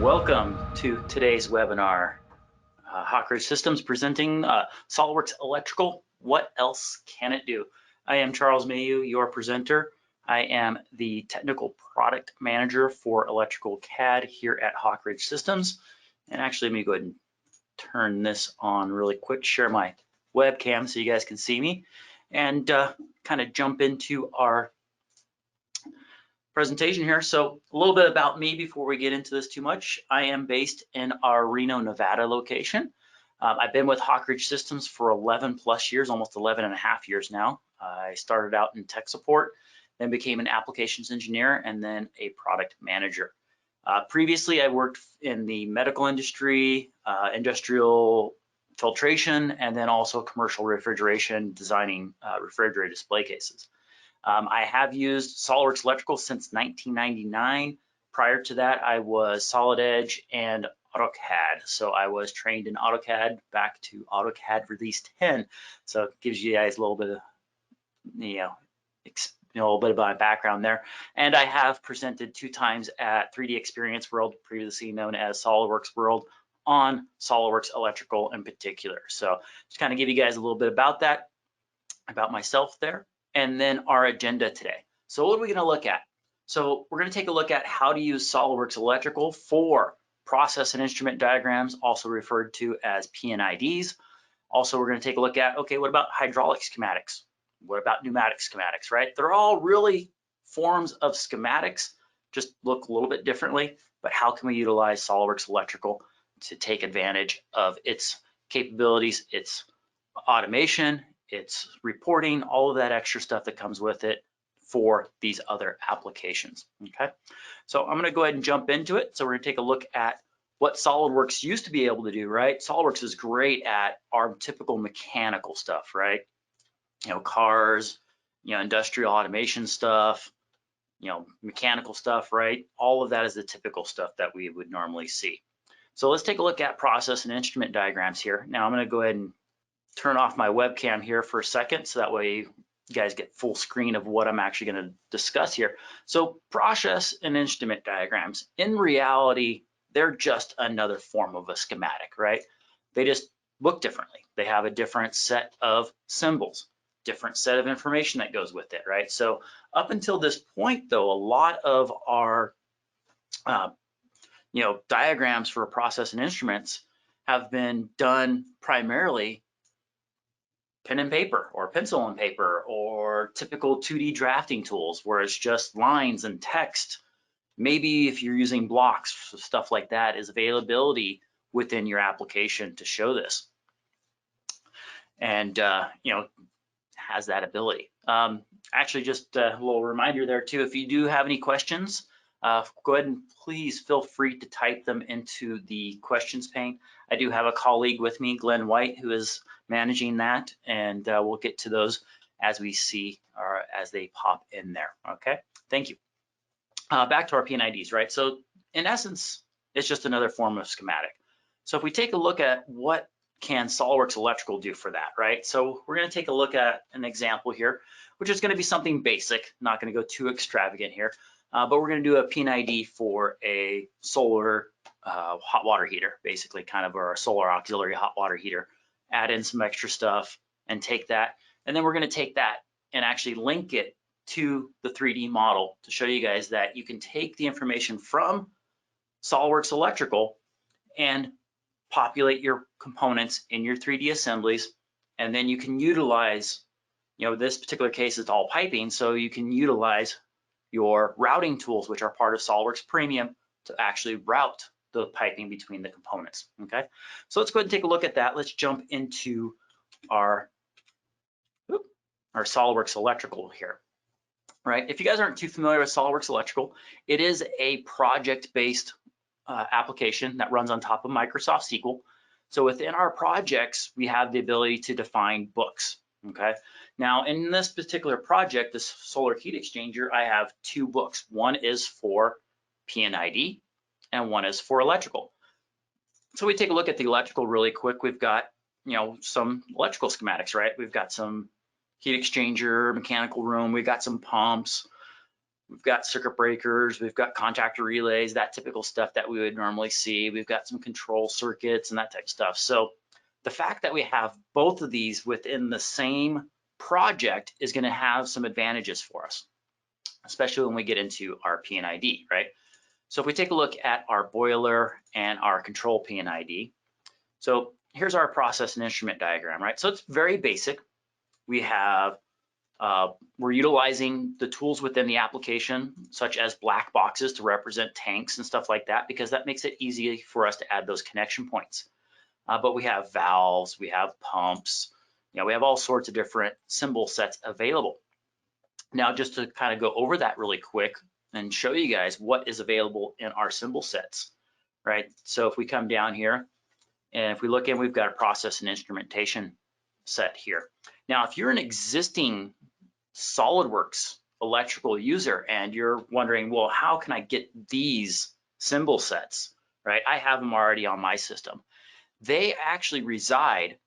Welcome to today's webinar. Hawkridge Systems presenting SOLIDWORKS Electrical. What else can it do? I am Charles Mayu, your presenter. I am the Technical Product Manager for Electrical CAD here at Hawkridge Systems. And actually, let me go ahead and turn this on really quick, share my webcam so you guys can see me, and kind of jump into our presentation here. So a little bit about me before we get into this too much. I am based in our Reno, Nevada location. I've been with Hawkridge Systems for 11 plus years, almost 11 and a half years now. I started out in tech support, then became an applications engineer, and then a product manager. Previously, I worked in the medical industry, industrial filtration, and then also commercial refrigeration, designing refrigerator display cases. I have used SOLIDWORKS Electrical since 1999. Prior to that, I was Solid Edge and AutoCAD. So I was trained in AutoCAD back to AutoCAD Release 10. So it gives you guys a little bit of, a little bit of my background there. And I have presented 2 times at 3D Experience World, previously known as SOLIDWORKS World, on SOLIDWORKS Electrical in particular. So just kind of give you guys a little bit about that, about myself there. And then our agenda today. So what are we going to look at? So we're going to take a look at how to use SOLIDWORKS Electrical for process and instrument diagrams, also referred to as PNIDs. Also, we're going to take a look at, okay, what about hydraulic schematics? What about pneumatic schematics, right? They're all really forms of schematics, just look a little bit differently, but how can we utilize SOLIDWORKS Electrical to take advantage of its capabilities, its automation, it's reporting, all of that extra stuff that comes with it for these other applications, okay? So I'm gonna go ahead and jump into it. So we're gonna take a look at what SOLIDWORKS used to be able to do, right? SOLIDWORKS is great at our typical mechanical stuff, right? Cars, industrial automation stuff, mechanical stuff, right? All of that is the typical stuff that we would normally see. So let's take a look at process and instrument diagrams here. Now I'm gonna go ahead and turn off my webcam here for a second, so that way you guys get full screen of what I'm actually going to discuss here. So process and instrument diagrams, in reality, they're just another form of a schematic, right? They just look differently. They have a different set of symbols, different set of information that goes with it, right? So up until this point, though, a lot of our diagrams for process and instruments have been done primarily pen and paper or pencil and paper or typical 2D drafting tools where it's just lines and text. Maybe if you're using blocks, stuff like that is availability within your application to show this. And, has that ability. Actually, just a little reminder there too, if you do have any questions, go ahead and please feel free to type them into the questions pane. I do have a colleague with me, Glenn White, who is managing that, and we'll get to those as we see or as they pop in there, okay? Thank you. Back to our PNIDs, right? So in essence, it's just another form of schematic. So if we take a look at what can SOLIDWORKS Electrical do for that, right? So we're gonna take a look at an example here, which is gonna be something basic, not gonna go too extravagant here. But we're going to do a PNID for a solar hot water heater, basically kind of our solar auxiliary hot water heater. Add in some extra stuff and take that. And then we're going to take that and actually link it to the 3D model to show you guys that you can take the information from SOLIDWORKS Electrical and populate your components in your 3D assemblies. And then you can utilize, this particular case is all piping, so you can utilize your routing tools, which are part of SOLIDWORKS Premium, to actually route the piping between the components, okay? So let's go ahead and take a look at that. Let's jump into our SOLIDWORKS Electrical here, right? If you guys aren't too familiar with SOLIDWORKS Electrical, it is a project-based application that runs on top of Microsoft SQL. So within our projects, we have the ability to define books, okay? Now, in this particular project, this solar heat exchanger, I have 2 books. One is for PNID and one is for electrical. So we take a look at the electrical really quick. We've got, some electrical schematics, right? We've got some heat exchanger, mechanical room. We've got some pumps, We've got circuit breakers, we've got contactor relays, that typical stuff that we would normally see. We've got some control circuits and that type of stuff. So the fact that we have both of these within the same project is going to have some advantages for us, especially when we get into our P&ID, right? So if we take a look at our boiler and our control P&ID, so here's our process and instrument diagram, right? So it's very basic. We have we're utilizing the tools within the application, such as black boxes to represent tanks and stuff like that, because that makes it easy for us to add those connection points. But we have valves, we have pumps, we have all sorts of different symbol sets available. Now, just to kind of go over that really quick and show you guys what is available in our symbol sets, right? So if we come down here and if we look in, we've got a process and instrumentation set here. Now, if you're an existing SOLIDWORKS electrical user and you're wondering, well, how can I get these symbol sets, right? I have them already on my system. They actually reside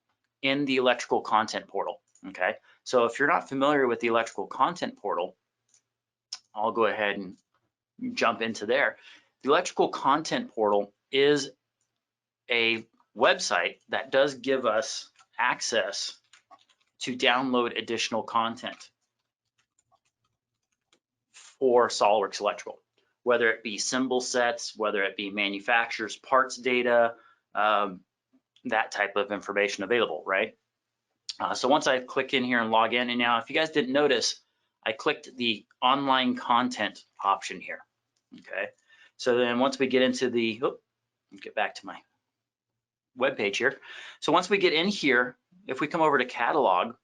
in the electrical content portal, okay? So if you're not familiar with the electrical content portal, I'll go ahead and jump into there. The electrical content portal is a website that does give us access to download additional content for SOLIDWORKS Electrical, whether it be symbol sets, whether it be manufacturer's parts data, that type of information available, right? So once I click in here and log in, and now if you guys didn't notice, I clicked the online content option here, okay? So then once we get into the, get back to my web page here. So once we get in here, if we come over to catalog,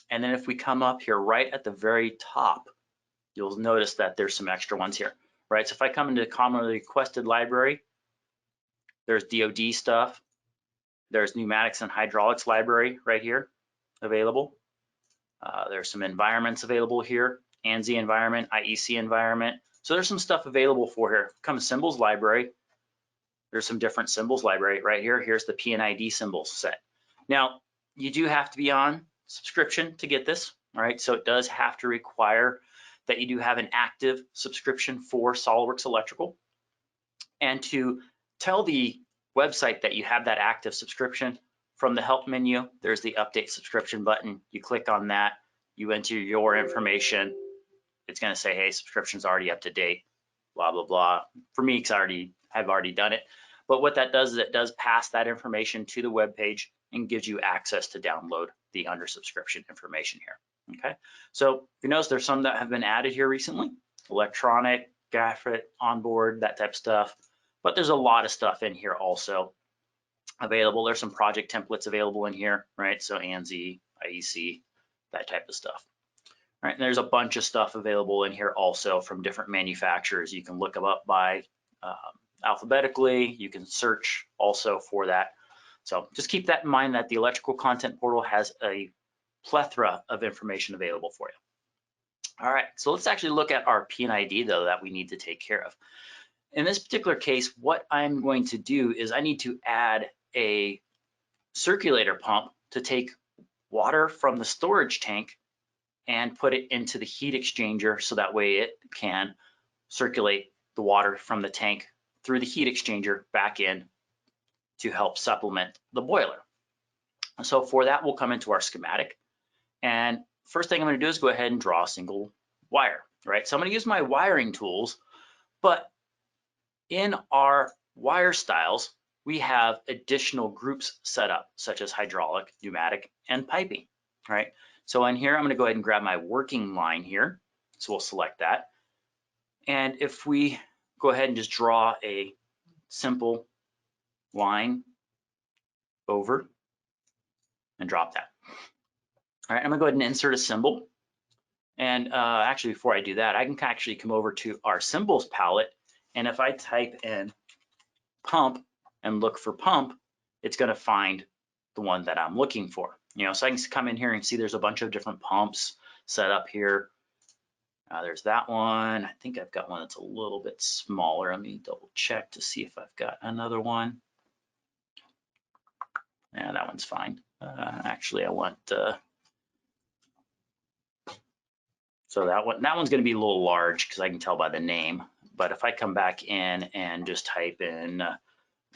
and then if we come up here right at the very top, you'll notice that there's some extra ones here, right? So if I come into commonly requested library, there's DoD stuff, there's pneumatics and hydraulics library right here available. There's some environments available here, ANSI environment, IEC environment. So there's some stuff available for here. Come symbols library, there's some different symbols library right here. Here's the P&ID symbols set. Now, you do have to be on subscription to get this, all right? So it does have to require that you do have an active subscription for SOLIDWORKS Electrical. And to tell the website that you have that active subscription, from the help menu, there's the update subscription button. You click on that, you enter your information. It's gonna say, hey, subscription's already up to date, blah, blah, blah. For me, because I've already done it. But what that does is it does pass that information to the web page and gives you access to download the under subscription information here. Okay, so you notice there's some that have been added here recently, electronic, graphic, onboard, that type of stuff, but there's a lot of stuff in here also available. There's some project templates available in here, right? So ANSI, IEC, that type of stuff. All right, and there's a bunch of stuff available in here also from different manufacturers. You can look them up by alphabetically. You can search also for that. So just keep that in mind that the electrical content portal has a plethora of information available for you. All right, so let's actually look at our P&ID though that we need to take care of. In this particular case, what I'm going to do is I need to add a circulator pump to take water from the storage tank and put it into the heat exchanger so that way it can circulate the water from the tank through the heat exchanger back in to help supplement the boiler. So for that, we'll come into our schematic. And first thing I'm going to do is go ahead and draw a single wire, right? So I'm going to use my wiring tools, but in our wire styles, we have additional groups set up, such as hydraulic, pneumatic, and piping, right? So in here, I'm going to go ahead and grab my working line here. So we'll select that. And if we go ahead and just draw a simple line over and drop that. All right, I'm gonna go ahead and insert a symbol. And actually, before I do that, I can actually come over to our symbols palette. And if I type in pump and look for pump, it's gonna find the one that I'm looking for. So I can come in here and see there's a bunch of different pumps set up here. There's that one. I think I've got one that's a little bit smaller. Let me double check to see if I've got another one. Yeah, that one's fine. Actually, I want So that one's going to be a little large because I can tell by the name. But if I come back in and just type in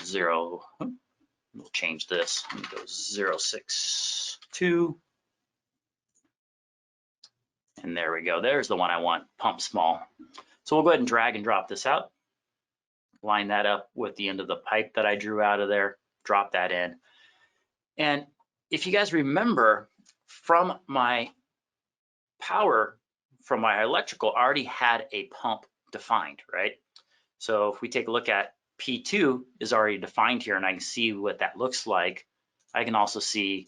0, we'll change this and go 062. And there we go. There's the one I want, pump small. So we'll go ahead and drag and drop this out. Line that up with the end of the pipe that I drew out of there, drop that in. And if you guys remember from my power, from my electrical, I already had a pump defined, right? So if we take a look at P2 is already defined here and I can see what that looks like. I can also see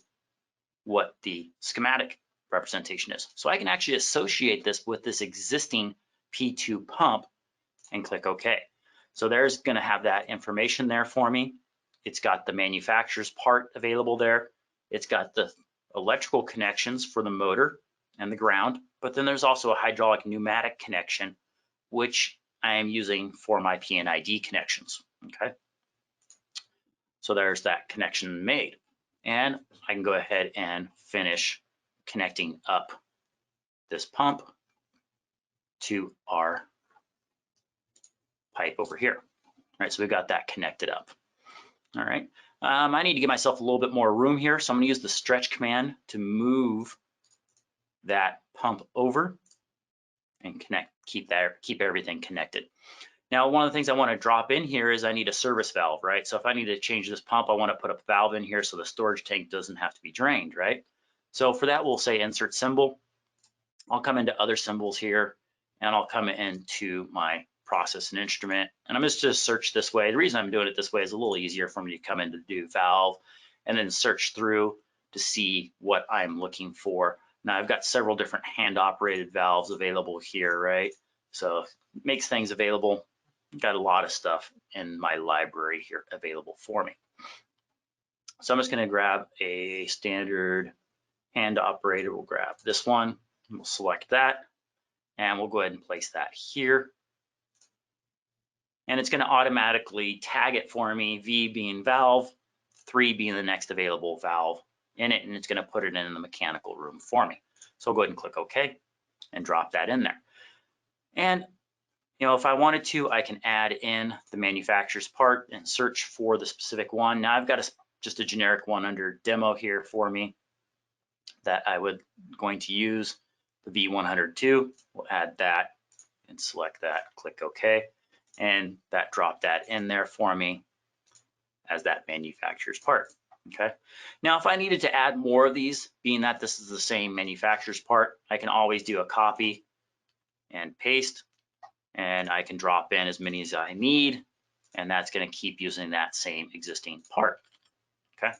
what the schematic representation is. So I can actually associate this with this existing P2 pump and click OK. So there's going to have that information there for me. It's got the manufacturer's part available there. It's got the electrical connections for the motor and the ground, but then there's also a hydraulic pneumatic connection, which I am using for my PNID connections, okay? So there's that connection made. And I can go ahead and finish connecting up this pump to our pipe over here. All right, so we've got that connected up. All right, I need to give myself a little bit more room here, so I'm gonna use the stretch command to move that pump over and keep everything connected. Now, one of the things I want to drop in here is I need a service valve, right? So if I need to change this pump, I want to put a valve in here so the storage tank doesn't have to be drained, right? So for that, we'll say insert symbol. I'll come into other symbols here and I'll come into my process and instrument. And I'm just to search this way. The reason I'm doing it this way is a little easier for me to come in to do valve and then search through to see what I'm looking for. Now I've got several different hand operated valves available here, right? So it makes things available. Got a lot of stuff in my library here available for me. So I'm just going to grab a standard hand operated. We'll grab this one. We'll select that and we'll go ahead and place that here. And it's going to automatically tag it for me, V being valve, 3 being the next available valve in it, and it's going to put it in the mechanical room for me. So I'll go ahead and click OK and drop that in there. And if I wanted to, I can add in the manufacturer's part and search for the specific one. Now I've got just a generic one under demo here for me that I would going to use, the V102. We'll add that and select that, click OK, and that dropped that in there for me as that manufacturer's part. Okay. Now, if I needed to add more of these, being that this is the same manufacturer's part, I can always do a copy and paste, and I can drop in as many as I need, and that's going to keep using that same existing part. Okay.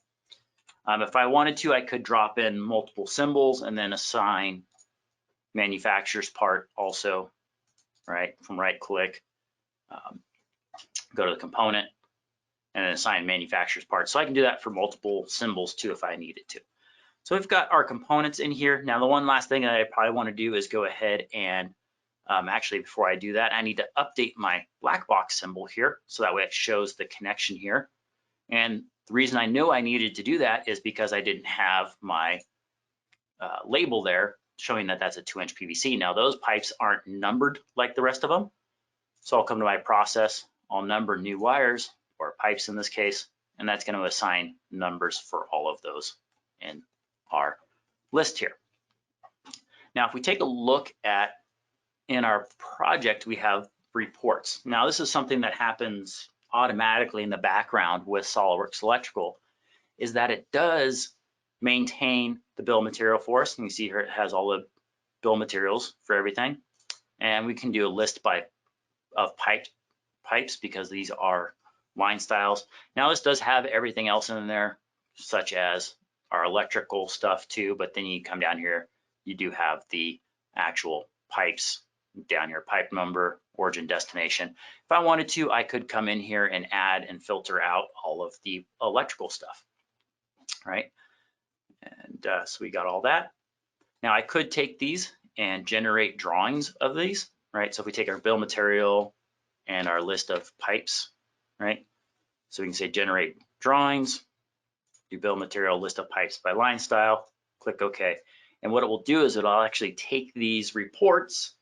If I wanted to, I could drop in multiple symbols and then assign manufacturer's part also, right? From right click, go to the component, and then assign manufacturer's part. So I can do that for multiple symbols too if I needed to. So we've got our components in here. Now the one last thing that I probably want to do is go ahead and actually before I do that, I need to update my black box symbol here so that way it shows the connection here. And the reason I knew I needed to do that is because I didn't have my label there showing that that's a 2-inch PVC. Now those pipes aren't numbered like the rest of them. So I'll come to my process, I'll number new wires, or pipes in this case, and that's going to assign numbers for all of those in our list here. Now, if we take a look at in our project, we have reports. Now, this is something that happens automatically in the background with SOLIDWORKS Electrical, is that it does maintain the bill of material for us. And you see here it has all the bill of materials for everything. And we can do a list of pipes because these are line styles. Now this does have everything else in there, such as our electrical stuff too, but then you come down here, you do have the actual pipes down here, pipe number, origin, destination. If I wanted to, I could come in here and add and filter out all of the electrical stuff, right? And so we got all that. Now I could take these and generate drawings of these, right? So if we take our bill of material and our list of pipes, right? So we can say generate drawings, do bill of material, list of pipes by line style, click OK. And what it will do is it'll actually take these reports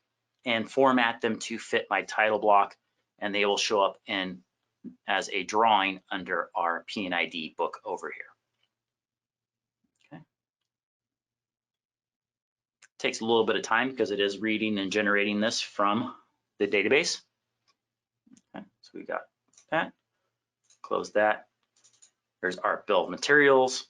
and format them to fit my title block, and they will show up in as a drawing under our P&ID book over here. Okay. Takes a little bit of time because it is reading and generating this from the database. Okay. So we got that, close that. There's our bill of materials,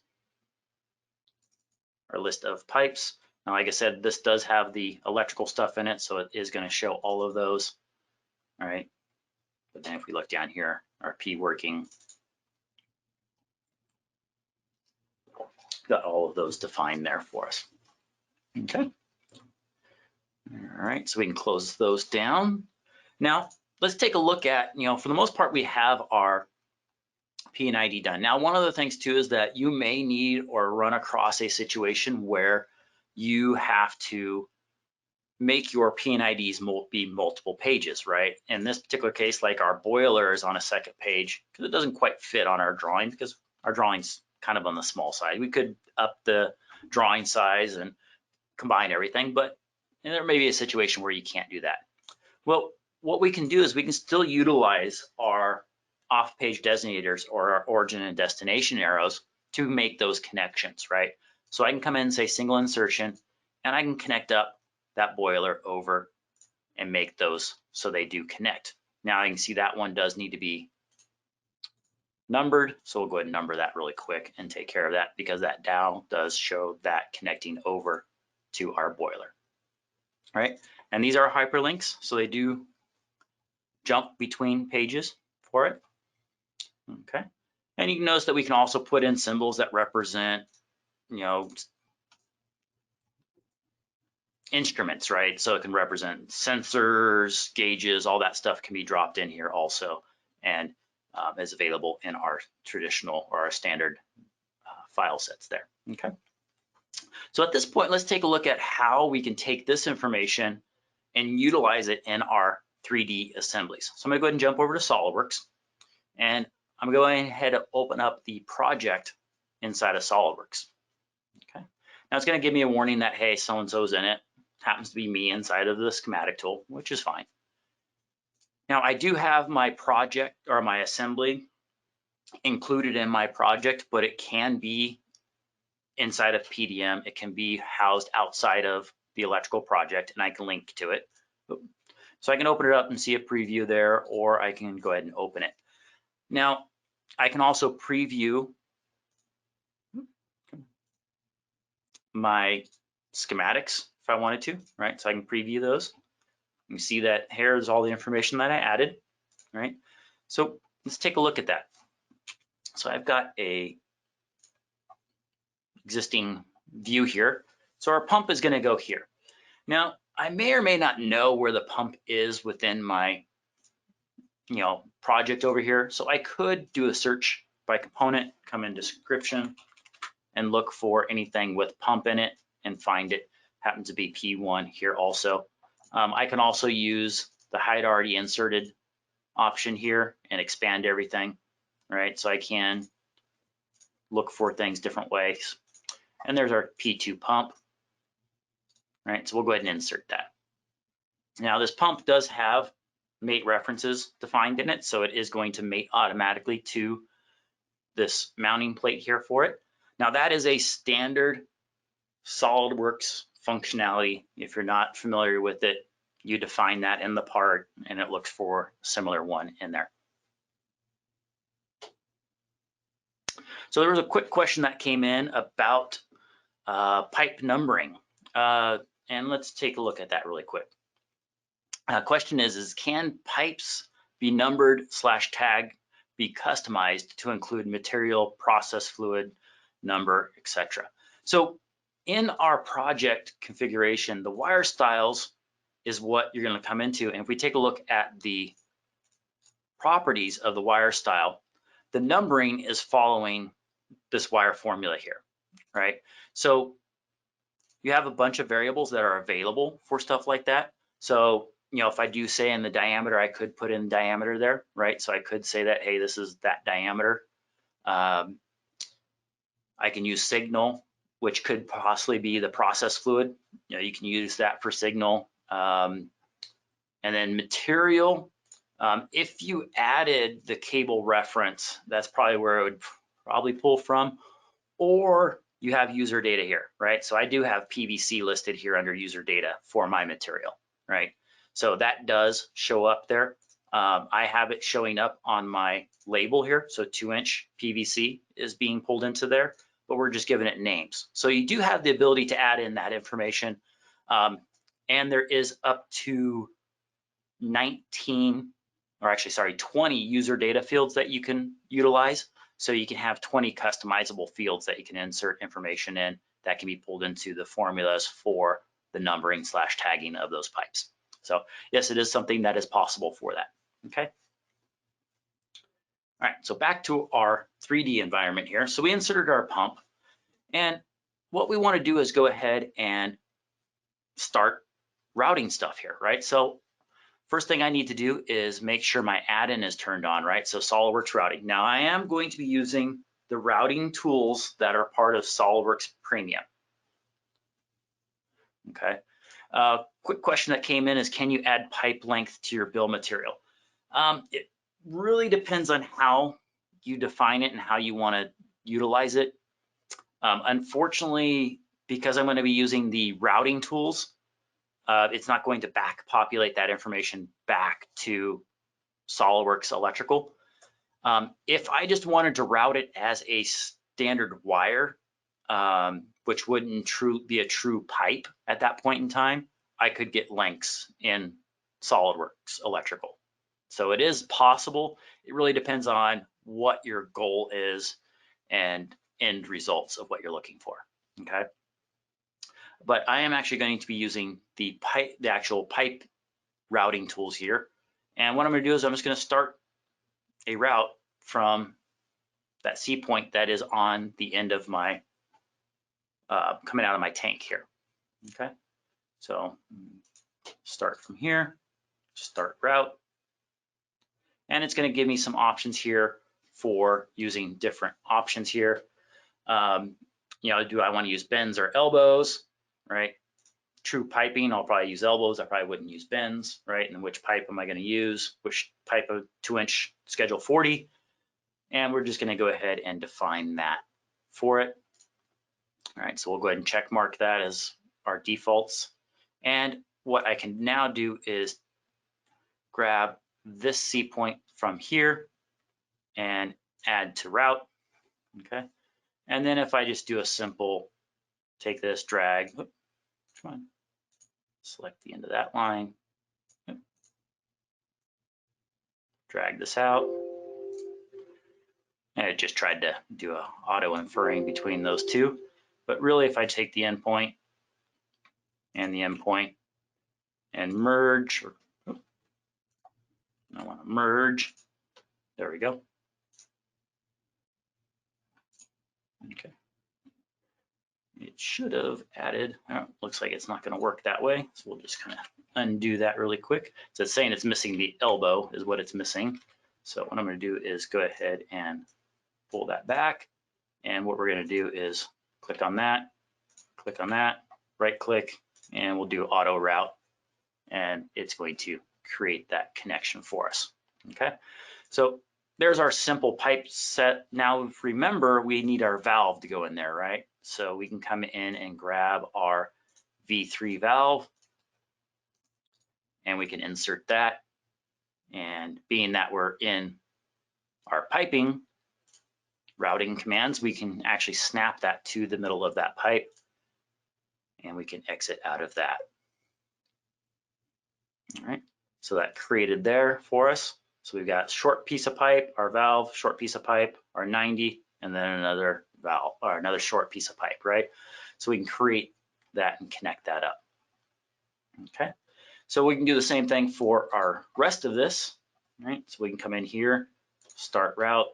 our list of pipes. Now, like I said, this does have the electrical stuff in it, so it is going to show all of those. All right. But then if we look down here, our P working, got all of those defined there for us. Okay. All right, so we can close those down. Now, let's take a look at, for the most part, we have our P&ID done. Now, one of the things too is that you may need or run across a situation where you have to make your P&IDs be multiple pages, right? In this particular case, like our boiler is on a second page because it doesn't quite fit on our drawing because our drawing's kind of on the small side. We could up the drawing size and combine everything, but there may be a situation where you can't do that. Well, what we can do is we can still utilize our off-page designators or our origin and destination arrows to make those connections, right? So I can come in and say single insertion, and I can connect up that boiler over and make those so they do connect. Now I can see that one does need to be numbered, so we'll go ahead and number that really quick and take care of that because that now does show that connecting over to our boiler, right? And these are hyperlinks, so they do jump between pages for it. Okay, and you can notice that we can also put in symbols that represent, instruments, right? So it can represent sensors, gauges, all that stuff can be dropped in here also, and is available in our traditional or our standard file sets there. Okay. So at this point, let's take a look at how we can take this information and utilize it in our 3D assemblies. So I'm gonna go ahead and jump over to SOLIDWORKS, and I'm going ahead and open up the project inside of SOLIDWORKS. Okay. Now it's gonna give me a warning that, hey, so-and-so's in it. Happens to be me inside of the schematic tool, which is fine. Now I do have my project or my assembly included in my project, but it can be inside of PDM. It can be housed outside of the electrical project, and I can link to it. So I can open it up and see a preview there, or I can go ahead and open it. Now, I can also preview my schematics if I wanted to, right? So I can preview those. You see that here's all the information that I added, right? So let's take a look at that. So I've got a existing view here. So our pump is gonna go here. Now, I may or may not know where the pump is within my project over here. So I could do a search by component, come in description, and look for anything with pump in it and find it. Happens to be P1 here also. I can also use the hide already inserted option here and expand everything, right? So I can look for things different ways. And there's our P2 pump, right? So we'll go ahead and insert that. Now this pump does have mate references defined in it, so it is going to mate automatically to this mounting plate here for it. Now that is a standard SOLIDWORKS functionality. If you're not familiar with it, you define that in the part and it looks for a similar one in there. So there was a quick question that came in about pipe numbering. And let's take a look at that really quick. Question is can pipes be numbered / tag be customized to include material, process fluid, number, etc. So in our project configuration, the wire styles is what you're going to come into. And if we take a look at the properties of the wire style, the numbering is following this wire formula here, right? So you have a bunch of variables that are available for stuff like that. So, if I do say in the diameter, I could put in diameter there, right? So I could say that, hey, this is that diameter. I can use signal which could possibly be the process fluid. You know, you can use that for signal. And then material, if you added the cable reference, that's probably where it would probably pull from, or you have user data here, right? So I do have PVC listed here under user data for my material, right? So that does show up there. I have it showing up on my label here. So 2-inch PVC is being pulled into there, but we're just giving it names. So you do have the ability to add in that information. And there is up to 20 user data fields that you can utilize. So you can have 20 customizable fields that you can insert information in that can be pulled into the formulas for the numbering / tagging of those pipes. So yes, it is something that is possible for that, okay? All right, so back to our 3D environment here. So we inserted our pump, and what we want to do is go ahead and start routing stuff here, right? So first thing I need to do is make sure my add-in is turned on, right? So SOLIDWORKS routing. Now I am going to be using the routing tools that are part of SOLIDWORKS Premium. Okay. Quick question that came in is, can you add pipe length to your bill material? It really depends on how you define it and how you want to utilize it. Unfortunately, because I'm going to be using the routing tools, it's not going to back populate that information back to SOLIDWORKS electrical. If I just wanted to route it as a standard wire, which wouldn't be a true pipe at that point in time, I could get lengths in SOLIDWORKS electrical. So it is possible. It really depends on what your goal is and end results of what you're looking for, okay? But I am actually going to be using the actual pipe routing tools here. And what I'm going to do is I'm just going to start a route from that C point that is on the end of my, coming out of my tank here, okay? So start from here, start route. And it's going to give me some options here for using different options here. You know, do I want to use bends or elbows, right? True piping, I'll probably use elbows. I probably wouldn't use bends, right? And which pipe am I going to use? Which type of 2-inch schedule 40? And we're just going to go ahead and define that for it. All right, so we'll go ahead and check mark that as our defaults. And what I can now do is grab this C point from here and add to route, okay? And then if I just do a simple, take this, drag, select the end of that line, drag this out, and it just tried to do a auto inferring between those two. But really, if I take the endpoint and the endpoint and merge, I want to merge, there we go. Okay. It should have added, oh, looks like it's not going to work that way. So we'll just kind of undo that really quick. So it's saying it's missing the elbow is what it's missing. So what I'm going to do is go ahead and pull that back. And what we're going to do is click on that, right click, and we'll do AutoRoute. And it's going to create that connection for us. Okay. So there's our simple pipe set. Now remember, we need our valve to go in there, right? So we can come in and grab our V3 valve and we can insert that. And being that we're in our piping routing commands, we can actually snap that to the middle of that pipe and we can exit out of that. All right, so that created there for us. So we've got short piece of pipe, our valve, short piece of pipe, our 90, and then another valve or another short piece of pipe, right? So we can create that and connect that up. Okay, so we can do the same thing for our rest of this, right? So we can come in here, start route.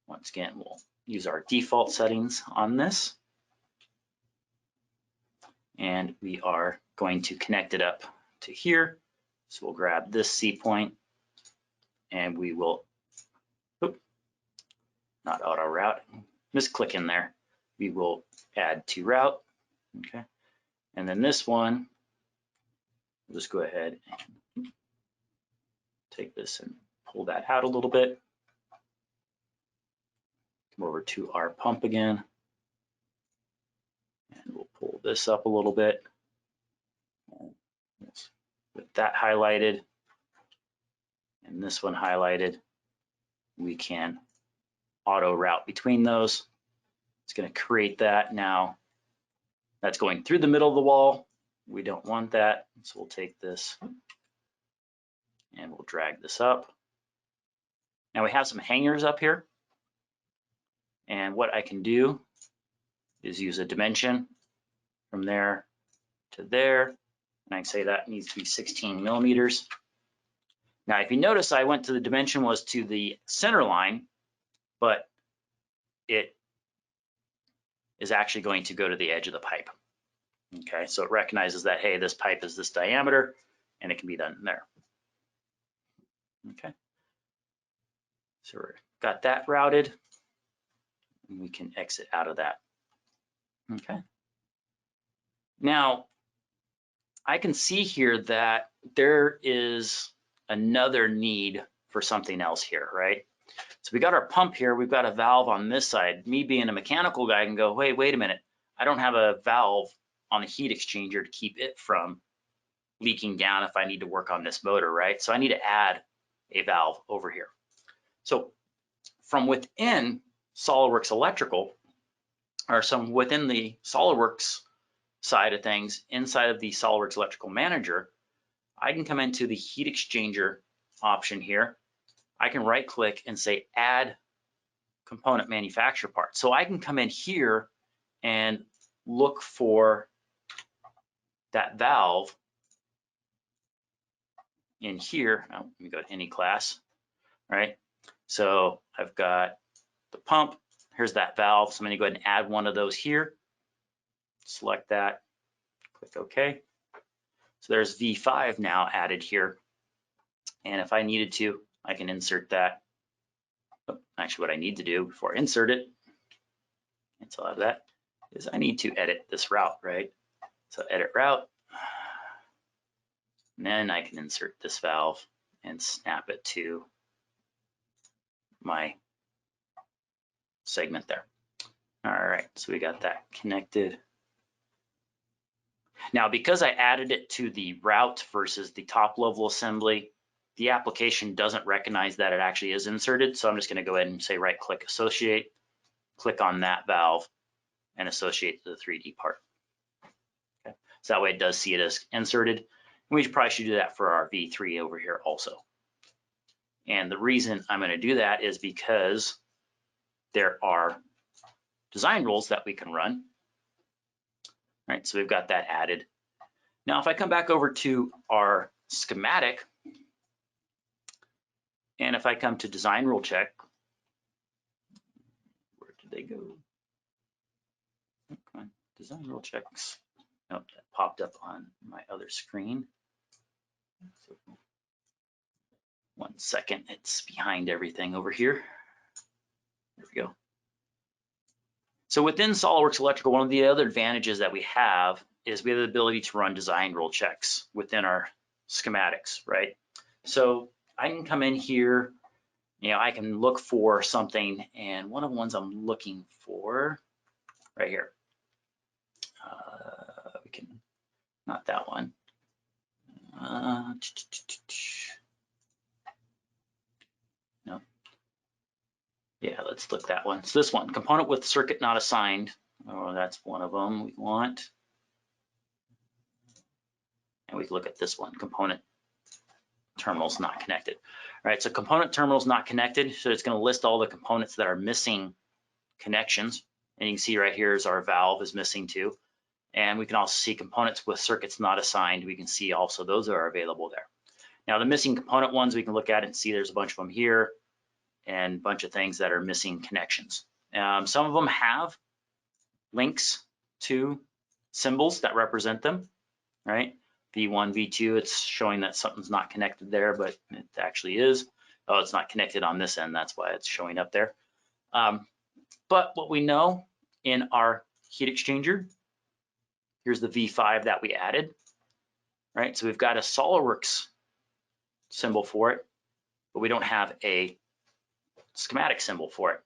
Once again, we'll use our default settings on this. And we are going to connect it up to here. So we'll grab this C point and we will, not AutoRoute, misclick in there. we will add to route, okay? And then this one, we'll just go ahead and take this and pull that out a little bit. Come over to our pump again, and we'll pull this up a little bit. With that highlighted and this one highlighted, we can auto route between those. It's going to create that now. That's going through the middle of the wall. We don't want that, so we'll take this and we'll drag this up. Now we have some hangers up here, and what I can do is use a dimension from there to there, and I can say that needs to be 16 millimeters. Now, if you notice, I went to the dimension was to the center line, but it is actually going to go to the edge of the pipe. Okay, so it recognizes that, hey, this pipe is this diameter, and it can be done there. Okay, so we've got that routed, and we can exit out of that. Okay, now I can see here that there is another need for something else here, right? So we got our pump here, we've got a valve on this side. Me being a mechanical guy, I can go, wait a minute, I don't have a valve on the heat exchanger to keep it from leaking down if I need to work on this motor, right? So I need to add a valve over here. So from within SOLIDWORKS electrical, or some within the SOLIDWORKS side of things, inside of the SOLIDWORKS electrical manager, I can come into the heat exchanger option here. I can right click and say add component manufacturer part. So I can come in here and look for that valve in here. Now, let me go to any class, right? So I've got the pump, here's that valve. So I'm gonna go ahead and add one of those here. Select that, click OK. So there's V5 now added here. And if I needed to, I can insert that. Oh, actually, what I need to do before I insert it, cancel out of that, is I need to edit this route, right? So edit route, and then I can insert this valve and snap it to my segment there. All right, so we got that connected. Now, because I added it to the route versus the top level assembly, the application doesn't recognize that it actually is inserted. So I'm just gonna go ahead and say right click associate, click on that valve and associate to the 3D part. Okay. So that way it does see it as inserted. And we probably should do that for our V3 over here also. And the reason I'm gonna do that is because there are design rules that we can run. All right, so we've got that added. Now, if I come back over to our schematic, and if I come to design rule check, where did they go? Okay, design rule checks. Nope, that popped up on my other screen. So, 1 second, it's behind everything over here. There we go. So within SOLIDWORKS Electrical, one of the other advantages that we have is we have the ability to run design rule checks within our schematics, right? So I can come in here, you know, I can look for something, and one of the ones I'm looking for right here. We can, not that one. No. Yeah, let's look that one. So this one, component with circuit not assigned. Oh, that's one of them we want. And we can look at this one, component terminals not connected. All right, so component terminals not connected. So it's going to list all the components that are missing connections. And you can see right here is our valve is missing too. And we can also see components with circuits not assigned. We can see also those are available there. Now the missing component ones, we can look at it and see there's a bunch of them here and a bunch of things that are missing connections. Some of them have links to symbols that represent them, right? V1, V2, it's showing that something's not connected there, but it actually is. Oh, it's not connected on this end, that's why it's showing up there. But what we know in our heat exchanger, here's the V5 that we added, right? So we've got a SOLIDWORKS symbol for it, but we don't have a schematic symbol for it.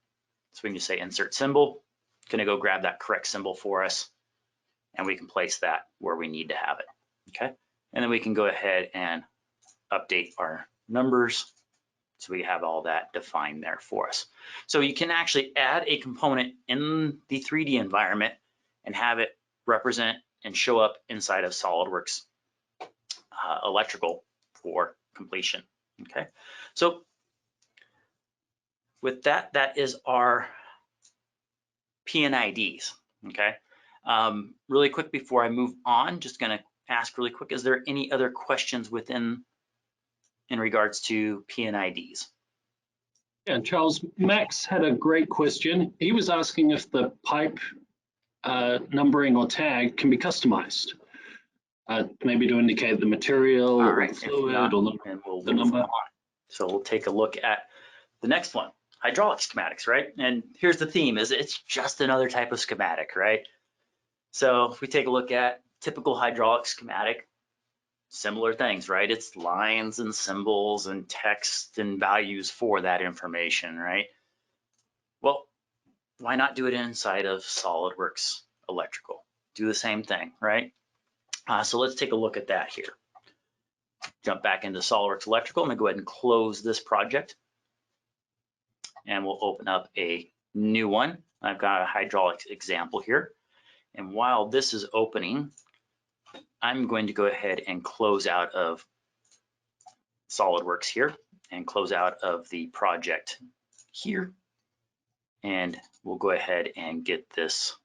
So we can just say insert symbol, gonna go grab that correct symbol for us, and we can place that where we need to have it, okay? And then we can go ahead and update our numbers so we have all that defined there for us. So you can actually add a component in the 3D environment and have it represent and show up inside of SOLIDWORKS electrical for completion, okay? So with that, that is our PNIDs, okay? Really quick before I move on, just gonna ask really quick, is there any other questions in regards to PNIDs? Yeah, Charles, Max had a great question. He was asking if the pipe numbering or tag can be customized, maybe to indicate the material or the fluid or the number. So we'll take a look at the next one, hydraulic schematics, right? And here's the theme, is it's just another type of schematic, right? So if we take a look at typical hydraulic schematic, similar things, right? It's lines and symbols and text and values for that information, right? Well, why not do it inside of SOLIDWORKS electrical? Do the same thing, right? So let's take a look at that here. Jump back into SOLIDWORKS electrical. I'm gonna go ahead and close this project, and we'll open up a new one. I've got a hydraulics example here. And while this is opening, I'm going to go ahead and close out of SOLIDWORKS here and close out of the project here. And we'll go ahead and get this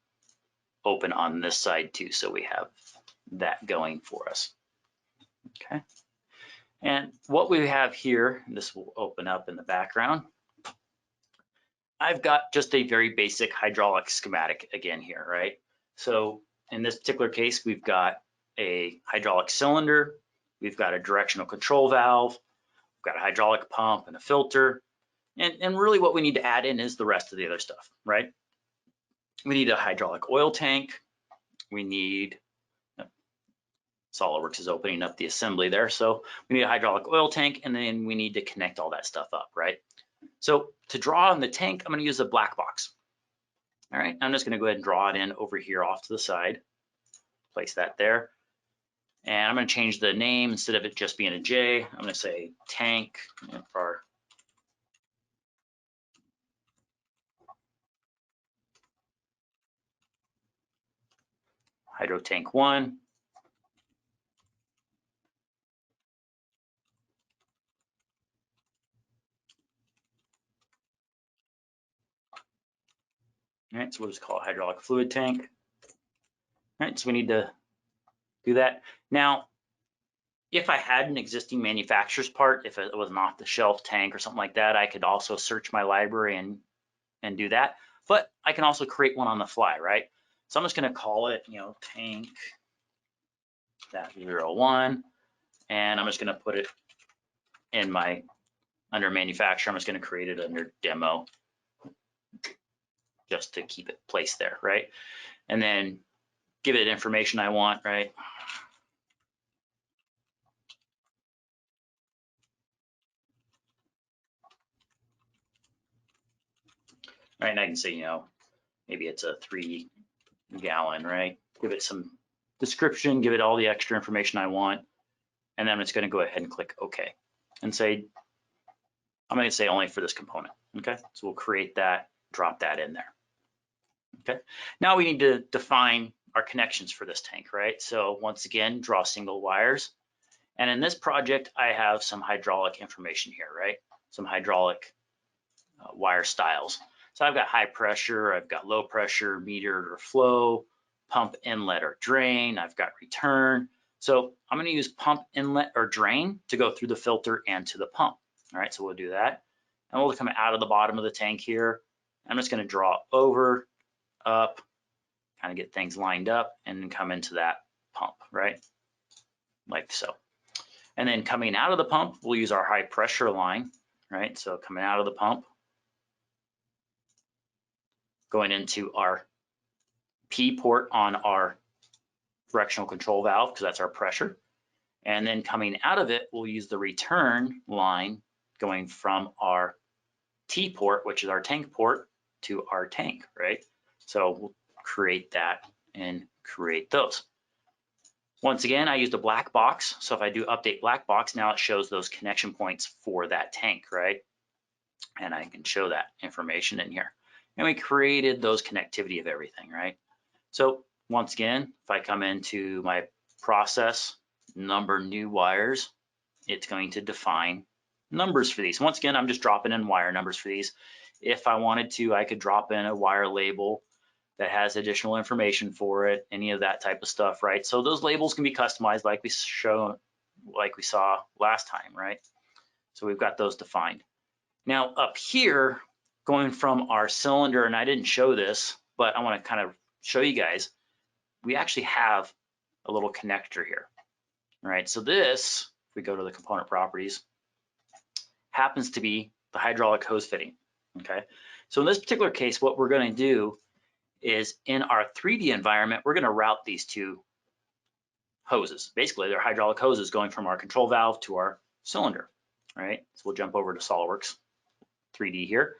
open on this side too, so we have that going for us, okay? And what we have here, this will open up in the background. I've got just a very basic hydraulic schematic again here, right? So in this particular case, we've got a hydraulic cylinder, we've got a directional control valve, we've got a hydraulic pump and a filter. And really what we need to add in is the rest of the other stuff, right? We need a hydraulic oil tank. We need, SOLIDWORKS is opening up the assembly there. So we need a hydraulic oil tank, and then we need to connect all that stuff up, right? So to draw on the tank, I'm gonna use a black box. All right, I'm just gonna go ahead and draw it in over here off to the side, place that there. And I'm gonna change the name, instead of it just being a J, I'm gonna say tank for hydro tank 1. All right, so we'll just call it hydraulic fluid tank. All right, so we need to do that. Now, if I had an existing manufacturer's part, if it was an off-the-shelf tank or something like that, I could also search my library and do that. But I can also create one on the fly, right? So I'm just gonna call it, tank that 01, and I'm just gonna put it in my, under manufacturer, I'm just gonna create it under demo, just to keep it placed there, right? And then give it information I want, right? Right, and I can say, maybe it's a 3 gallon, right? Give it some description, give it all the extra information I want, and then I'm just gonna go ahead and click OK and say, I'm gonna say only for this component, okay? So we'll create that, drop that in there, okay? Now we need to define our connections for this tank, right? So once again, draw single wires. And in this project, I have some hydraulic information here, right? Some hydraulic wire styles. So I've got high pressure, I've got low pressure, metered or flow, pump inlet or drain, I've got return. So I'm gonna use pump inlet or drain to go through the filter and to the pump. All right, so we'll do that. And we'll come out of the bottom of the tank here. I'm just gonna draw over, up, kind of get things lined up, and then come into that pump, right? Like so. And then coming out of the pump, we'll use our high pressure line, right? So coming out of the pump, going into our P port on our directional control valve because that's our pressure. And then coming out of it, we'll use the return line going from our T port, which is our tank port, to our tank, right? So we'll create that and create those. Once again, I used a black box. So if I do update black box, now it shows those connection points for that tank, right? And I can show that information in here. And we created those connectivity of everything, right? So once again, if I come into my process, number new wires, it's going to define numbers for these. Once again, I'm just dropping in wire numbers for these. If I wanted to, I could drop in a wire label that has additional information for it, any of that type of stuff, right? So those labels can be customized like we saw last time, right? So we've got those defined. Now up here, going from our cylinder, and I didn't show this, but I want to kind of show you guys, we actually have a little connector here, right? So this, if we go to the component properties, happens to be the hydraulic hose fitting, okay? So in this particular case, what we're going to do is in our 3D environment, we're going to route these two hoses. Basically, they're hydraulic hoses going from our control valve to our cylinder, right? So we'll jump over to SOLIDWORKS 3D here.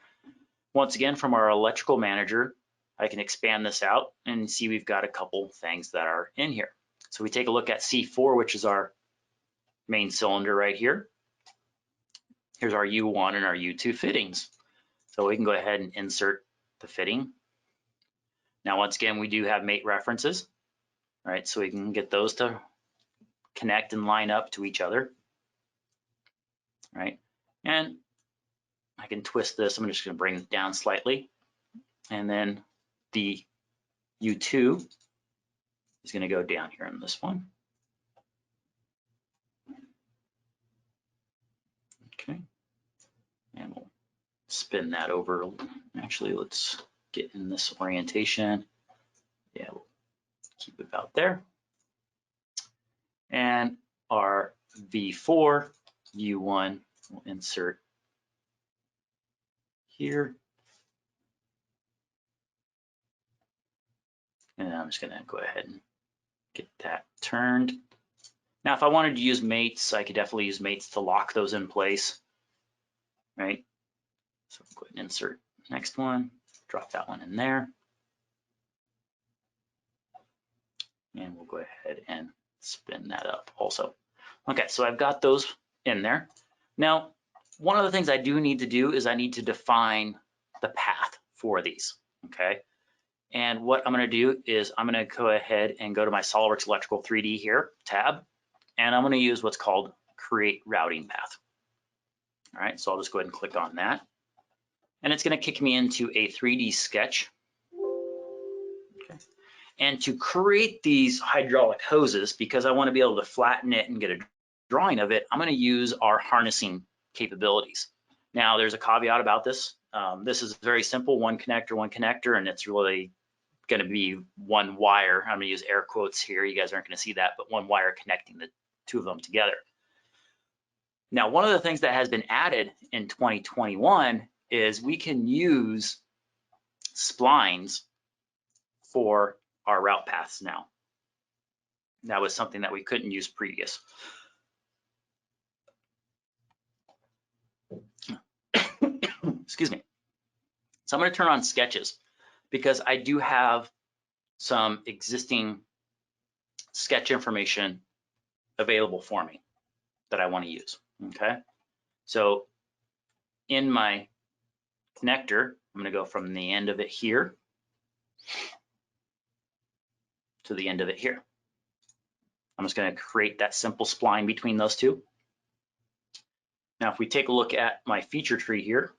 Once again, from our electrical manager, I can expand this out and see we've got a couple things that are in here. So we take a look at C4, which is our main cylinder right here. Here's our U1 and our U2 fittings. So we can go ahead and insert the fitting. Now, once again, we do have mate references, right? So we can get those to connect and line up to each other, right? And I can twist this. I'm just going to bring it down slightly. And then the U2 is going to go down here in this one. Okay. And we'll spin that over. Actually, let's get in this orientation. Yeah, we'll keep it about there. And our V4 U1 will insert here. And I'm just gonna go ahead and get that turned. Now, if I wanted to use mates, I could definitely use mates to lock those in place, right? So go ahead and insert the next one, drop that one in there. And we'll go ahead and spin that up also. Okay, so I've got those in there. Now, one of the things I do need to do is I need to define the path for these, okay? And what I'm gonna do is I'm gonna go ahead and go to my SOLIDWORKS Electrical 3D here, tab, and I'm gonna use what's called Create Routing Path. All right, so I'll just go ahead and click on that. And it's gonna kick me into a 3D sketch. Okay. And to create these hydraulic hoses, because I wanna be able to flatten it and get a drawing of it, I'm gonna use our harnessing capabilities. Now, there's a caveat about this. This is very simple, one connector, and it's really gonna be one wire. I'm gonna use air quotes here. You guys aren't gonna see that, but one wire connecting the two of them together. Now, one of the things that has been added in 2021 is we can use splines for our route paths now. That was something that we couldn't use previous. Excuse me. So I'm going to turn on sketches because I do have some existing sketch information available for me that I want to use, okay? So in my connector, I'm going to go from the end of it here to the end of it here. I'm just going to create that simple spline between those two. Now, if we take a look at my feature tree here,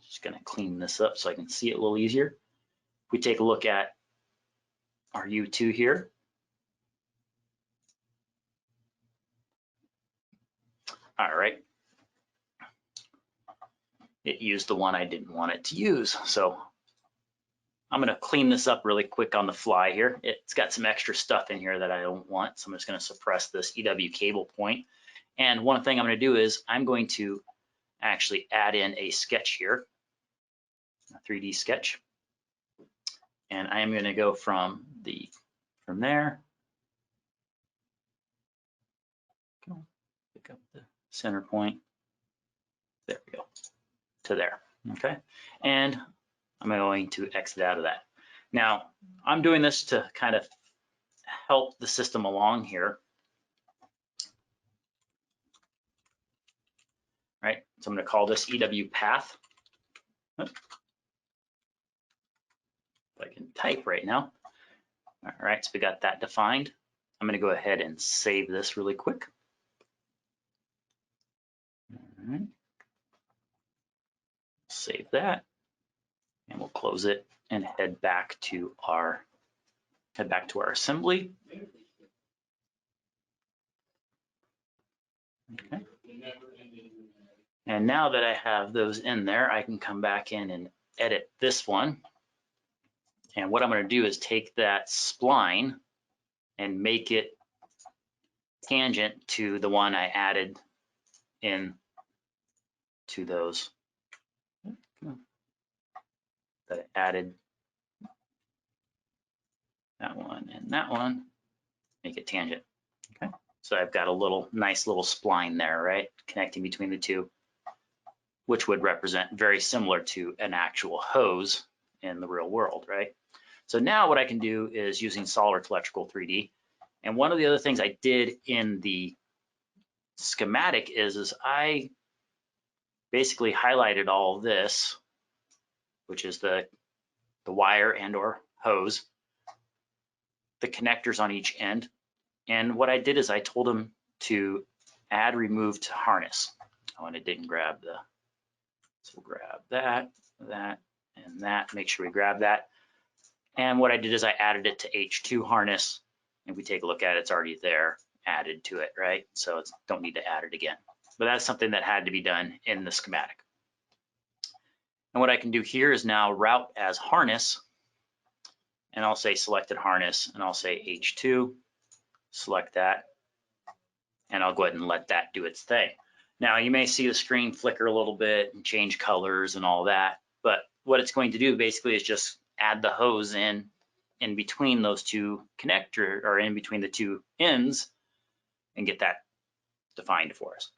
just going to clean this up so I can see it a little easier. If we take a look at our U2 here, all right, it used the one I didn't want it to use. So I'm going to clean this up really quick on the fly here. It's got some extra stuff in here that I don't want, so I'm just going to suppress this EW cable point. And one thing I'm going to do is I'm going to actually add in a sketch here. a 3D sketch. And I am going to go from there. Pick up the center point. There we go, to there, okay? And I'm going to exit out of that. Now, I'm doing this to kind of help the system along here, right? So I'm going to call this EW path. If I can type right now. All right, so we got that defined. I'm going to go ahead and save this really quick. All right. Save that, and we'll close it and head back to our assembly. Okay. And now that I have those in there, I can come back in and edit this one. And what I'm going to do is take that spline and make it tangent to the one I added in to those that I added, that one and that one, make it tangent. Okay, so I've got a nice little spline there, right, connecting between the two, which would represent very similar to an actual hose in the real world, right? So now what I can do is using SOLIDWORKS Electrical 3D, and one of the other things I did in the schematic is I basically highlighted all of this, which is the wire and or hose, the connectors on each end. And what I did is I told them to add remove to harness. Oh, and it didn't grab the, so we'll grab that, and that, make sure we grab that. And what I did is I added it to H2 harness. If we take a look at it, it's already there, added to it, right? So it's, don't need to add it again. But that's something that had to be done in the schematic. And what I can do here is now route as harness, and I'll say selected harness, and I'll say H2, select that, and I'll go ahead and let that do its thing. Now you may see the screen flicker a little bit and change colors and all that, but what it's going to do basically is just add the hose in between those two connector, or in between the two ends, and get that defined for us.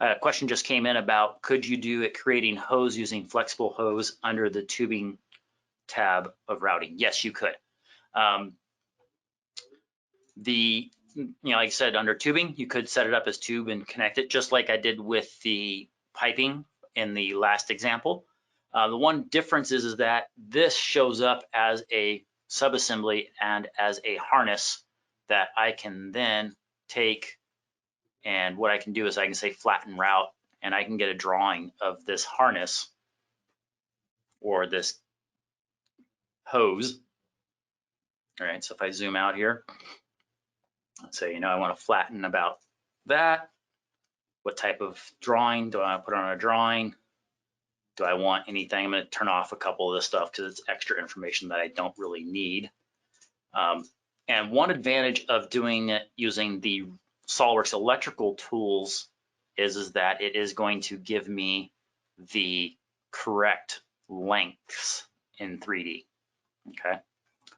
A question just came in about, could you do it creating hose using flexible hose under the tubing tab of routing? Yes, you could. Like I said, under tubing, you could set it up as tube and connect it, just like I did with the piping in the last example. The one difference is that this shows up as a subassembly and as a harness that I can then take, and what I can do is I can say flatten route, and I can get a drawing of this harness or this hose. All right, so if I zoom out here, let's say, I want to flatten about that. What type of drawing do I want to put on a drawing? Do I want anything? I'm going to turn off a couple of this stuff because it's extra information that I don't really need. And one advantage of doing it using the SOLIDWORKS electrical tools is that it is going to give me the correct lengths in 3D, okay?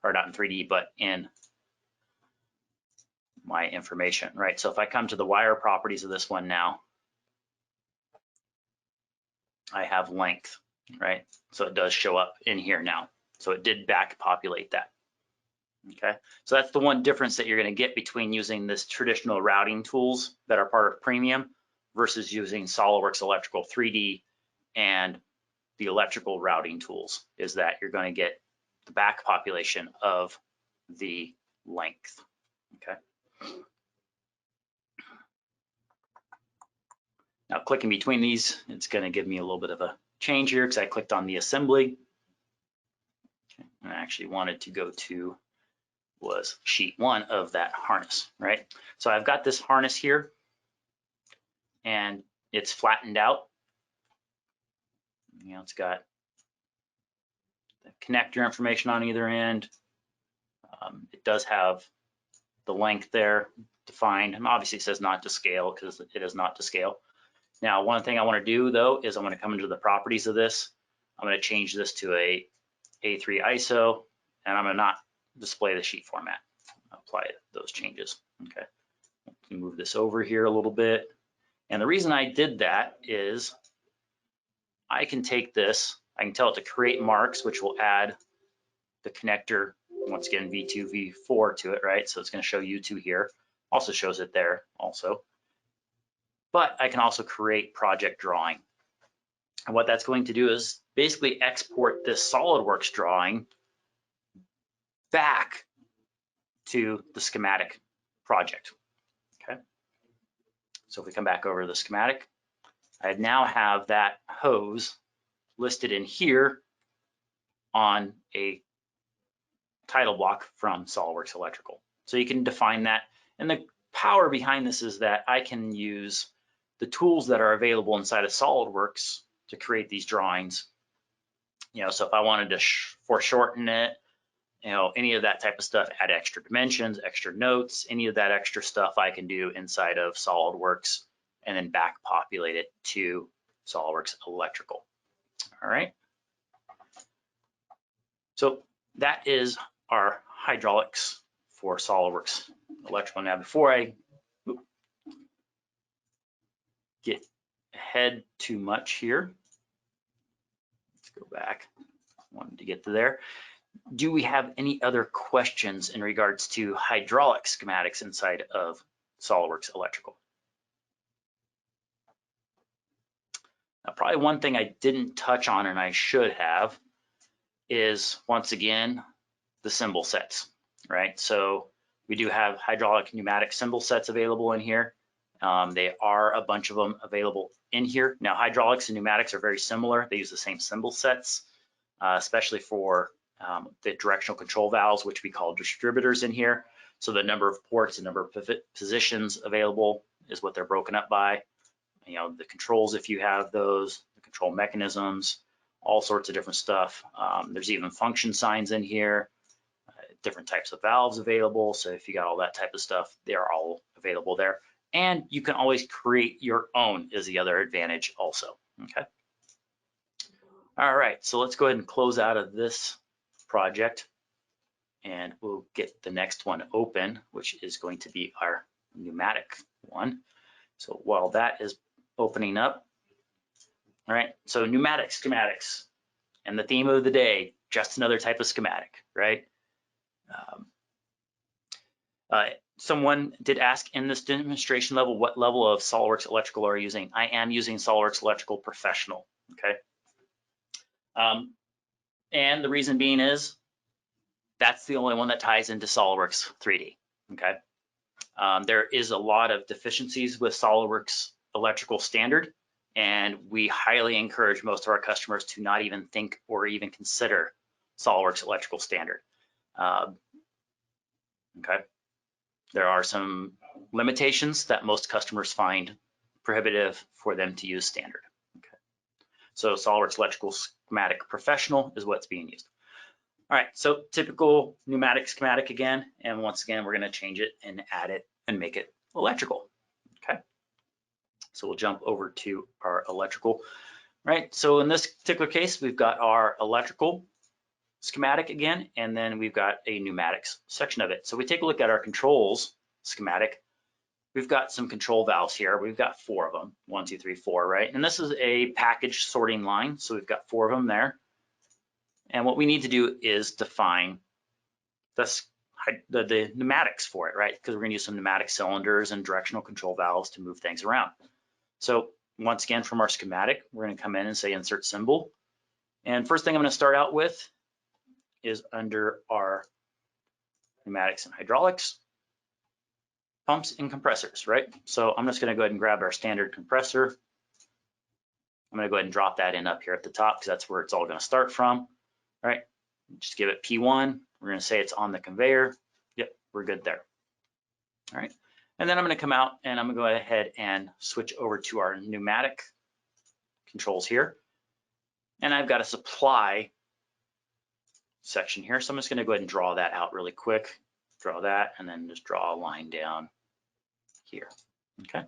Or not in 3D, but in my information, right? So if I come to the wire properties of this one now, I have length, right? So it does show up in here now. So it did back populate that. Okay, so that's the one difference that you're going to get between using this traditional routing tools that are part of Premium versus using SOLIDWORKS Electrical 3D and the electrical routing tools, is that you're going to get the back population of the length. Okay. Now clicking between these, it's going to give me a little bit of a change here because I clicked on the assembly. Okay. And I actually wanted to go to was sheet 1 of that harness, right? So I've got this harness here and it's flattened out. It's got the connector information on either end. It does have the length there defined, and obviously it says not to scale because it is not to scale. Now, one thing I want to do though is I want to come into the properties of this. I'm going to change this to a A3 ISO, and I'm going to not display the sheet format. Apply those changes. Okay, move this over here a little bit. And the reason I did that is I can take this, I can tell it to create marks, which will add the connector, once again, V2, V4 to it, right? So it's going to show U2 here. Also shows it there also. But I can also create project drawing. And what that's going to do is basically export this SOLIDWORKS drawing back to the schematic project. Okay. So if we come back over to the schematic, I now have that hose listed in here on a title block from SOLIDWORKS Electrical. So you can define that. And the power behind this is that I can use the tools that are available inside of SOLIDWORKS to create these drawings. You know, so if I wanted to foreshorten it, you know, any of that type of stuff, add extra dimensions, extra notes, any of that extra stuff I can do inside of SOLIDWORKS and then back populate it to SOLIDWORKS Electrical. All right. So that is our hydraulics for SOLIDWORKS Electrical. Now, before I get ahead too much here, let's go back. I wanted to get to there. Do we have any other questions in regards to hydraulic schematics inside of SOLIDWORKS Electrical? Now, probably one thing I didn't touch on and I should have is, once again, the symbol sets, right? So we do have hydraulic pneumatic symbol sets available in here. They are a bunch of them available in here. Now, hydraulics and pneumatics are very similar. They use the same symbol sets, especially for the directional control valves, which we call distributors in here. So the number of ports and number of positions available is what they're broken up by. You know, the controls, if you have those, the control mechanisms, all sorts of different stuff. There's even function signs in here, different types of valves available. So if you got all that type of stuff, they're all available there. And you can always create your own is the other advantage also, okay? All right, so let's go ahead and close out of this project and we'll get the next one open, which is going to be our pneumatic one. So while that is opening up, all right, so pneumatic schematics, and the theme of the day, just another type of schematic, right? Someone did ask in this demonstration level, what level of SOLIDWORKS Electrical are you using? I am using SOLIDWORKS Electrical Professional, okay? And the reason being is, that's the only one that ties into SOLIDWORKS 3D, okay? There is a lot of deficiencies with SOLIDWORKS Electrical Standard, and we highly encourage most of our customers to not even think or even consider SOLIDWORKS Electrical Standard. Okay, there are some limitations that most customers find prohibitive for them to use standard. Okay, so SOLIDWORKS Electrical Schematic Professional is what's being used. All right, so typical pneumatic schematic again, and once again, we're gonna change it and add it and make it electrical, okay? So we'll jump over to our electrical, right? So in this particular case, we've got our electrical schematic again, and then we've got a pneumatics section of it. So we take a look at our controls schematic. We've got some control valves here. We've got 4 of them, 1, 2, 3, 4, right? And this is a package sorting line. So we've got 4 of them there. And what we need to do is define the pneumatics for it, right? Because we're gonna use some pneumatic cylinders and directional control valves to move things around. So once again, from our schematic, we're gonna come in and say insert symbol. And first thing I'm gonna start out with is under our pneumatics and hydraulics, pumps and compressors, right? So I'm just gonna go ahead and grab our standard compressor. I'm gonna go ahead and drop that in up here at the top because that's where it's all gonna start from, right? Just give it P1. We're gonna say it's on the conveyor. Yep, we're good there. All right, and then I'm gonna come out and I'm gonna go ahead and switch over to our pneumatic controls here. And I've got a supply section here. So I'm just gonna go ahead and draw that out really quick. Draw that and then just draw a line down here, okay?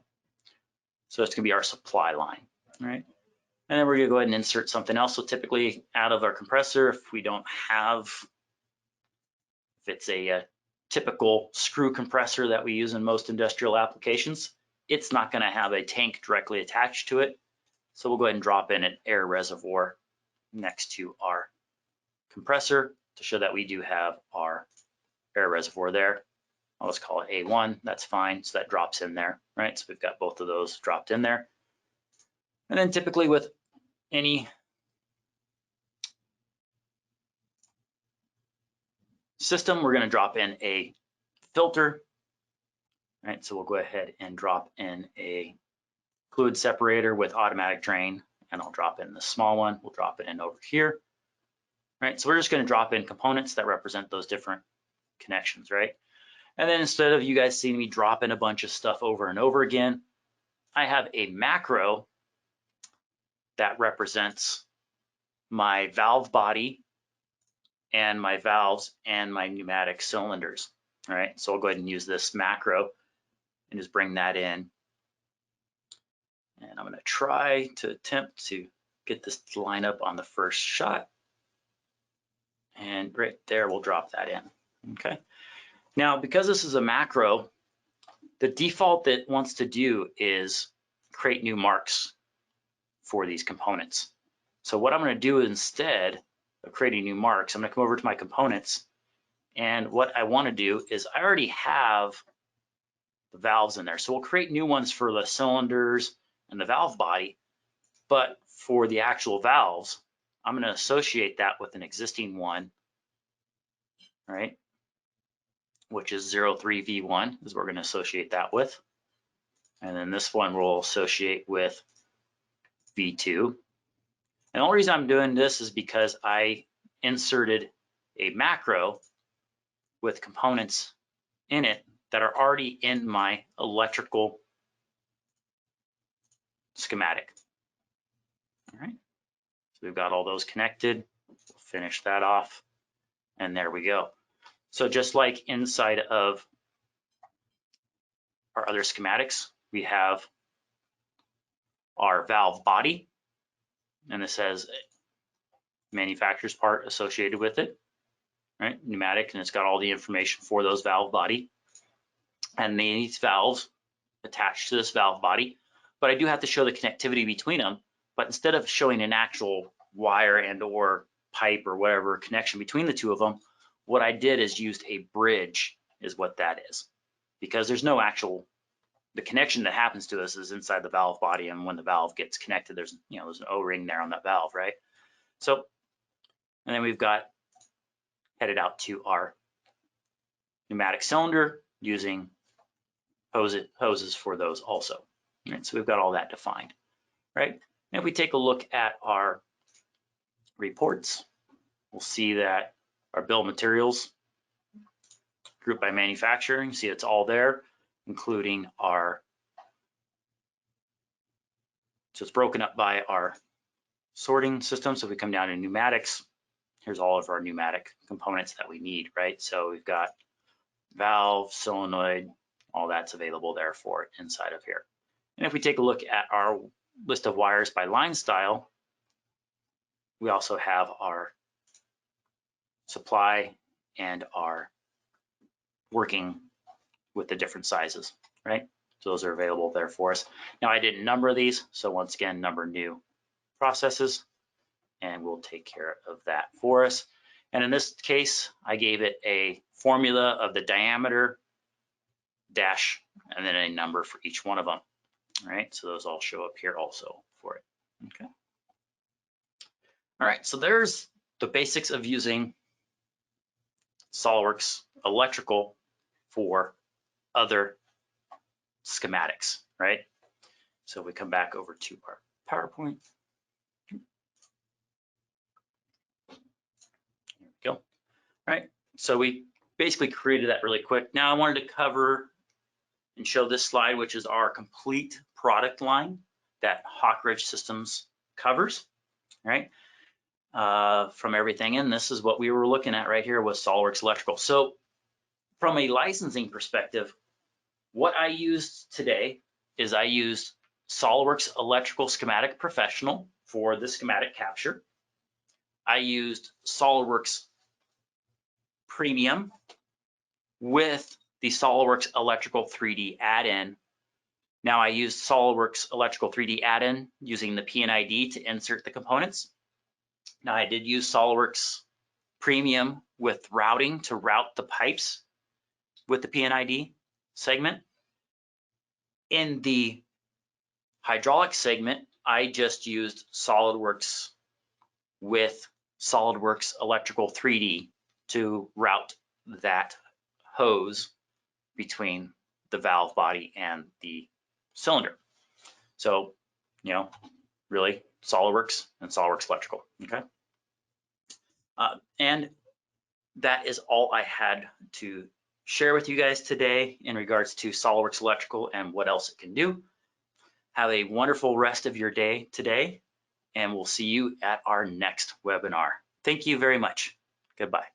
So it's gonna be our supply line, all right? And then we're gonna go ahead and insert something else. So typically out of our compressor, if it's a typical screw compressor that we use in most industrial applications, it's not gonna have a tank directly attached to it. So we'll go ahead and drop in an air reservoir next to our compressor to show that we do have our air reservoir there. I'll just call it A1, that's fine. So that drops in there, right? So we've got both of those dropped in there. And then typically with any system, we're gonna drop in a filter, right? So we'll go ahead and drop in a fluid separator with automatic drain, and I'll drop in the small one. We'll drop it in over here, right? So we're just gonna drop in components that represent those different connections, right? And then instead of you guys seeing me drop in a bunch of stuff over and over again, I have a macro that represents my valve body and my valves and my pneumatic cylinders, all right? So I'll go ahead and use this macro and just bring that in. And I'm gonna try to attempt to get this to line up on the first shot. And right there, we'll drop that in, okay? Now, because this is a macro, the default that it wants to do is create new marks for these components. So what I'm gonna do instead of creating new marks, I'm gonna come over to my components, and what I wanna do is I already have the valves in there. So we'll create new ones for the cylinders and the valve body, but for the actual valves, I'm gonna associate that with an existing one, right? Which is 03V1 is what we're gonna associate that with. And then this one we'll associate with V2. And the only reason I'm doing this is because I inserted a macro with components in it that are already in my electrical schematic. All right, so we've got all those connected. We'll finish that off, and there we go. So just like inside of our other schematics, we have our valve body, and this has manufacturer's part associated with it, right? Pneumatic, and it's got all the information for those valve body and these valves attached to this valve body. But I do have to show the connectivity between them. But instead of showing an actual wire and or pipe or whatever connection between the two of them, what I did is used a bridge is what that is. Because there's no actual, the connection that happens to us is inside the valve body, and when the valve gets connected, there's there's an O-ring there on that valve, right? So, and then we've got headed out to our pneumatic cylinder using hoses for those also. Right, so we've got all that defined, right? And if we take a look at our reports, we'll see that our bill of materials grouped by manufacturer, you see it's all there, including our, so it's broken up by our sorting system. So if we come down to pneumatics, here's all of our pneumatic components that we need, right? So we've got valve, solenoid, all that's available there for it inside of here. And if we take a look at our list of wires by line style, we also have our supply and our working with the different sizes, right? So those are available there for us. Now I didn't number these, so once again, number new processes, and we'll take care of that for us. And in this case, I gave it a formula of the diameter dash and then a number for each one of them. All right, so those all show up here also for it, okay? All right, so there's the basics of using SOLIDWORKS electrical for other schematics, right? So we come back over to our PowerPoint. Here we go. All right, so we basically created that really quick. Now I wanted to cover and show this slide, which is our complete product line that Hawk Ridge Systems covers, right? From everything in, this is what we were looking at right here was SOLIDWORKS Electrical. So from a licensing perspective, what I used today is I used SOLIDWORKS Electrical Schematic Professional for the schematic capture, I used SOLIDWORKS Premium with the SOLIDWORKS Electrical 3D add-in. Now I used SOLIDWORKS Electrical 3D add-in using the PNID to insert the components. Now I did use SOLIDWORKS Premium with routing to route the pipes with the PNID segment. In the hydraulic segment, I just used SOLIDWORKS with SOLIDWORKS Electrical 3D to route that hose between the valve body and the cylinder. So, you know, really SOLIDWORKS and SOLIDWORKS Electrical, okay? And that is all I had to share with you guys today in regards to SOLIDWORKS Electrical and what else it can do. Have a wonderful rest of your day today, and we'll see you at our next webinar. Thank you very much. Goodbye.